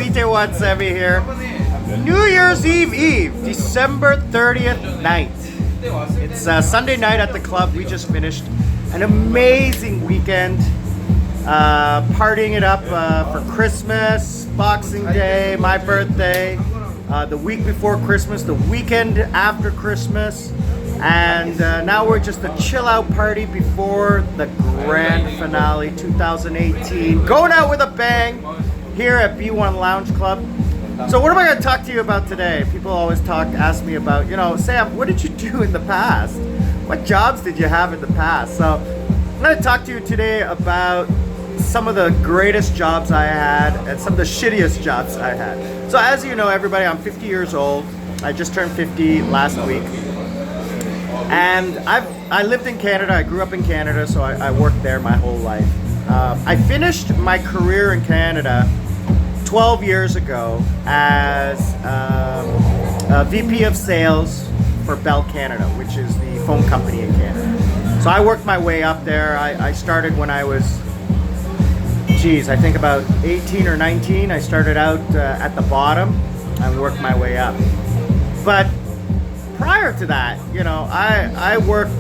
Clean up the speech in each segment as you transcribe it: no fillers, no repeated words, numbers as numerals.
VT17 here. New Year's Eve, December 30th night. It's Sunday night at the club. We just finished an amazing weekend. Partying it up for Christmas, Boxing Day, my birthday, the week before Christmas, the weekend after Christmas. And now we're just a chill out party before the grand finale 2018. Going out with a bang here at B1 Lounge Club. So what am I going to talk to you about today? People always ask me about, Sam, what did you do in the past? What jobs did you have in the past? So I'm going to talk to you today about some of the greatest jobs I had and some of the shittiest jobs I had. So as you know, everybody, I'm 50 years old. I just turned 50 last week. And I lived in Canada. I grew up in Canada, so I worked there my whole life. I finished my career in Canada 12 years ago as a VP of sales for Bell Canada, which is the phone company in Canada. So I worked my way up there. I started when I was, I think about 18 or 19. I started out at the bottom and worked my way up. But prior to that, I worked,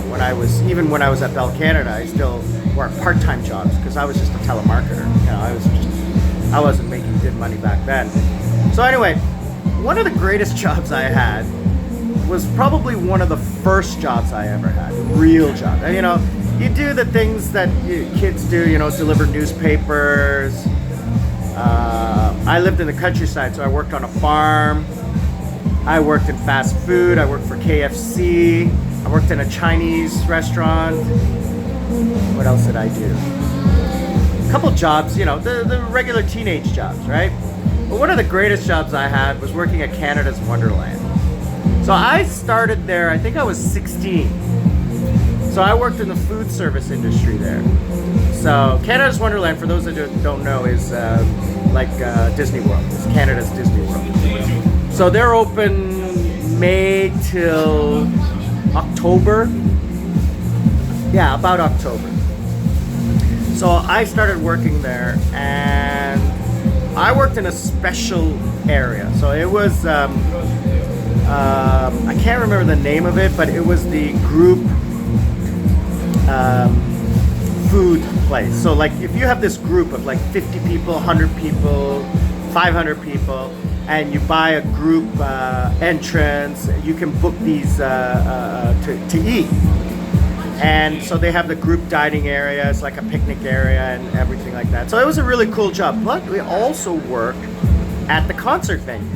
when I was at Bell Canada, I still worked part-time jobs because I was just a telemarketer. I wasn't making good money back then. So anyway, one of the greatest jobs I had was probably one of the first jobs I ever had, real job. And, you do the things that kids do, deliver newspapers. I lived in the countryside, so I worked on a farm. I worked in fast food. I worked for KFC. I worked in a Chinese restaurant. What else did I do? A couple jobs, the regular teenage jobs, right? But one of the greatest jobs I had was working at Canada's Wonderland. So I started there, I think I was 16. So I worked in the food service industry there. So Canada's Wonderland, for those that don't know, is like Disney World. It's Canada's Disney World. So they're open May till October. Yeah, about October. So I started working there, and I worked in a special area. So it was, I can't remember the name of it, but it was the group food place. So like if you have this group of like 50 people, 100 people, 500 people, and you buy a group entrance, you can book these to eat. And so they have the group dining area, it's like a picnic area and everything like that. So it was a really cool job. But we also worked at the concert venue.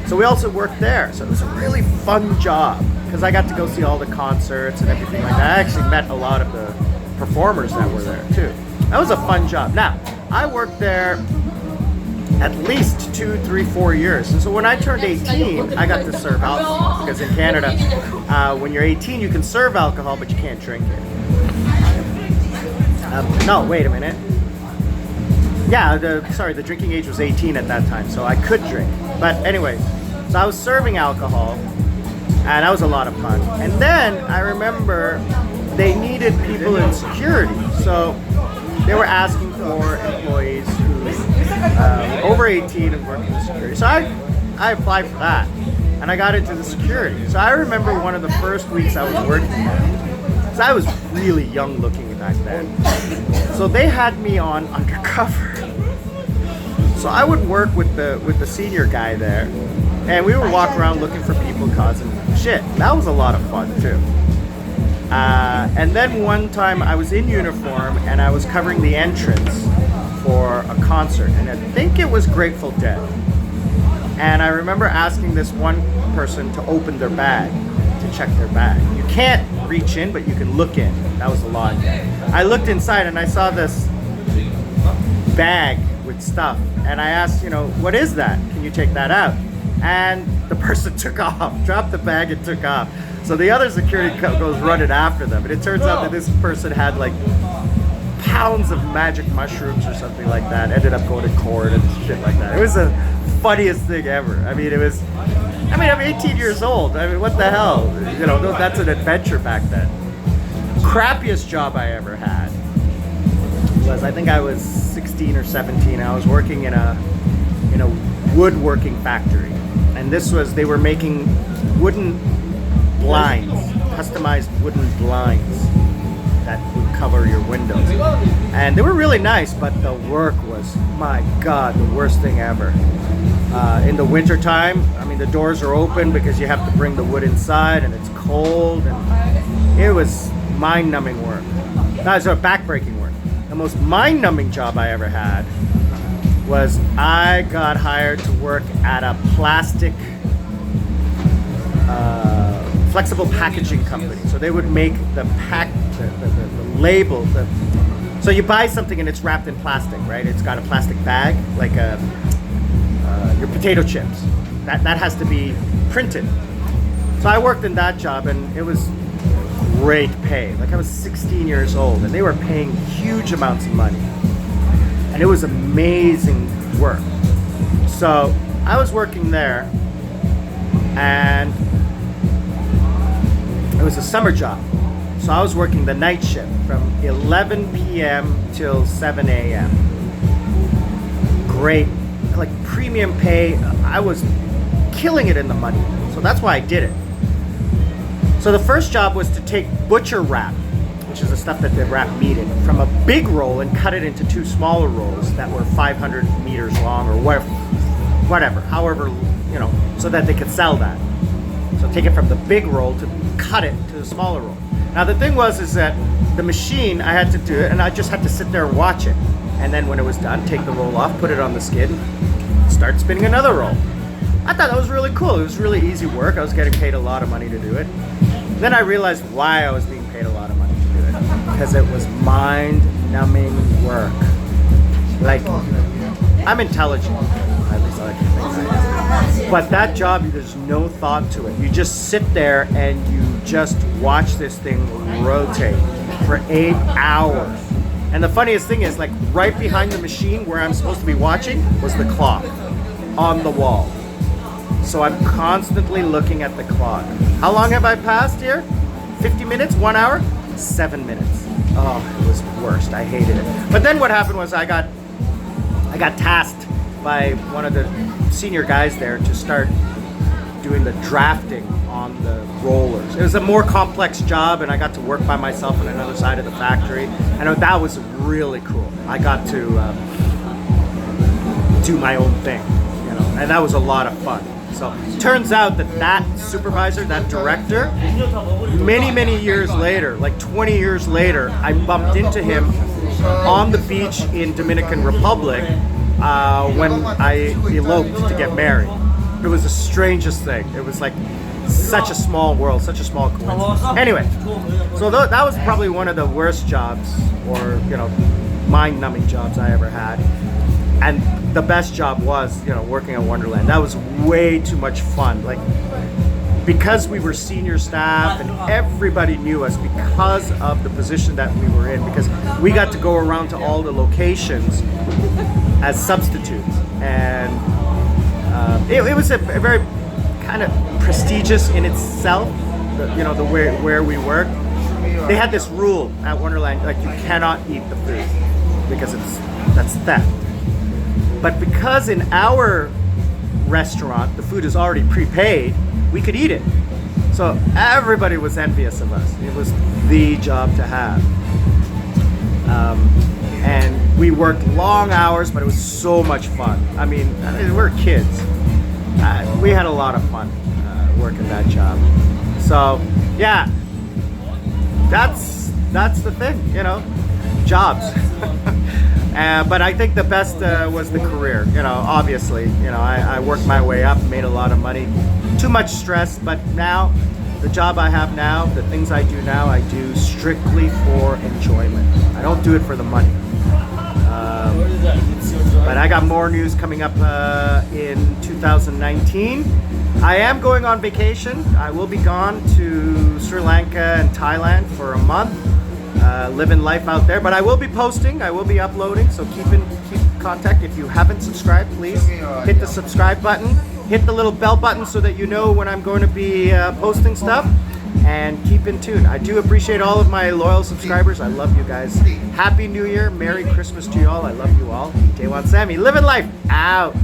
So we also worked there. So it was a really fun job because I got to go see all the concerts and everything like that. I actually met a lot of the performers that were there too. That was a fun job. Now, I worked there at least 2, 3, 4 years. And so when I turned 18, I got to serve alcohol because in Canada, when you're 18, you can serve alcohol, but you can't drink it. No, wait a minute. Yeah, the drinking age was 18 at that time, so I could drink. But anyways, so I was serving alcohol, and that was a lot of fun. And then I remember they needed people in security, so they were asking for employees who over 18 and working in security. So I applied for that, and I got into the security. So I remember one of the first weeks I was working there. So I was really young looking back then. So they had me on undercover. So I would work with the senior guy there, and we would walk around looking for people causing shit. That was a lot of fun too. And then one time I was in uniform and I was covering the entrance for a concert, and I think it was Grateful Dead. And I remember asking this one person to open their bag, to check their bag. You can't reach in, but you can look in. That was the law. I looked inside and I saw this bag with stuff, and I asked, what is that? Can you take that out? And the person took off, dropped the bag and took off. So the other security goes running after them, and it turns out that this person had like pounds of magic mushrooms or something like that. Ended up going to court and shit like that. It was the funniest thing ever. I'm 18 years old. What the hell? That's an adventure back then. Crappiest job I ever had was, I think I was 16 16 or 17. I was working in a woodworking factory, and they were making wooden blinds, customized wooden blinds that would cover your windows. And they were really nice, but the work was, my God, the worst thing ever. In the winter time, I mean, the doors are open because you have to bring the wood inside, and it's cold, and it was mind-numbing work. That was back-breaking work. The most mind-numbing job I ever had was I got hired to work at a plastic flexible packaging company. So they would make the label. So you buy something and it's wrapped in plastic, right? It's got a plastic bag, like your potato chips. That has to be printed. So I worked in that job, and it was great pay. Like, I was 16 years old, and they were paying huge amounts of money. And it was amazing work. So I was working there, and it was a summer job. So I was working the night shift from 11 p.m. till 7 a.m. Great, like premium pay. I was killing it in the money. So that's why I did it. So the first job was to take butcher wrap, which is the stuff that they wrap meat in, from a big roll and cut it into two smaller rolls that were 500 meters long, or whatever, however, so that they could sell that. So take it from the big roll to cut it to the smaller roll. Now the thing is that the machine, I had to do it, and I just had to sit there and watch it. And then when it was done, take the roll off, put it on the skid, start spinning another roll. I thought that was really cool. It was really easy work. I was getting paid a lot of money to do it. Then I realized why I was being paid a lot of money to do it. Because it was mind-numbing work. Like, I'm intelligent. At least I like to think I am. But that job, there's no thought to it. You just sit there and you just watch this thing rotate for 8 hours. And the funniest thing is, like, right behind the machine where I'm supposed to be watching was the clock on the wall. So I'm constantly looking at the clock. How long have I passed here? 50 minutes? 1 hour? 7 minutes. Oh, it was worst. I hated it. But then what happened was I got tasked by one of the senior guys there to start doing the drafting on the rollers. It was a more complex job, and I got to work by myself on another side of the factory. And that was really cool. I got to do my own thing, and that was a lot of fun. So turns out that supervisor, that director, many years later, like 20 years later, I bumped into him on the beach in Dominican Republic when I eloped to get married. It was the strangest thing. It was like such a small world, such a small coincidence. Anyway, so that was probably one of the worst jobs, or mind-numbing jobs I ever had. And the best job was, working at Wonderland. That was way too much fun. Like, because we were senior staff and everybody knew us because of the position that we were in, because we got to go around to all the locations as substitutes. And it was a very kind of prestigious in itself, the where we worked. They had this rule at Wonderland, like, you cannot eat the food because that's theft. But because in our restaurant, the food is already prepaid, we could eat it. So everybody was envious of us. It was the job to have. And we worked long hours, but it was so much fun. I mean, we're kids. We had a lot of fun working that job. So, yeah, that's the thing, jobs. But I think the best was the career. Obviously, I worked my way up, made a lot of money. Too much stress, but now, the job I have now, the things I do now, I do strictly for enjoyment. I don't do it for the money. But I got more news coming up in 2019. I am going on vacation. I will be gone to Sri Lanka and Thailand for a month. Living life out there, but I will be posting, I will be uploading, so keep contact. If you haven't subscribed, please hit the subscribe button, hit the little bell button so that you know when I'm going to be posting stuff. and keep in tune. I do appreciate all of my loyal subscribers. I love you guys. Happy New Year. Merry Christmas to you all. I love you all. Day One Sammy. Living life out.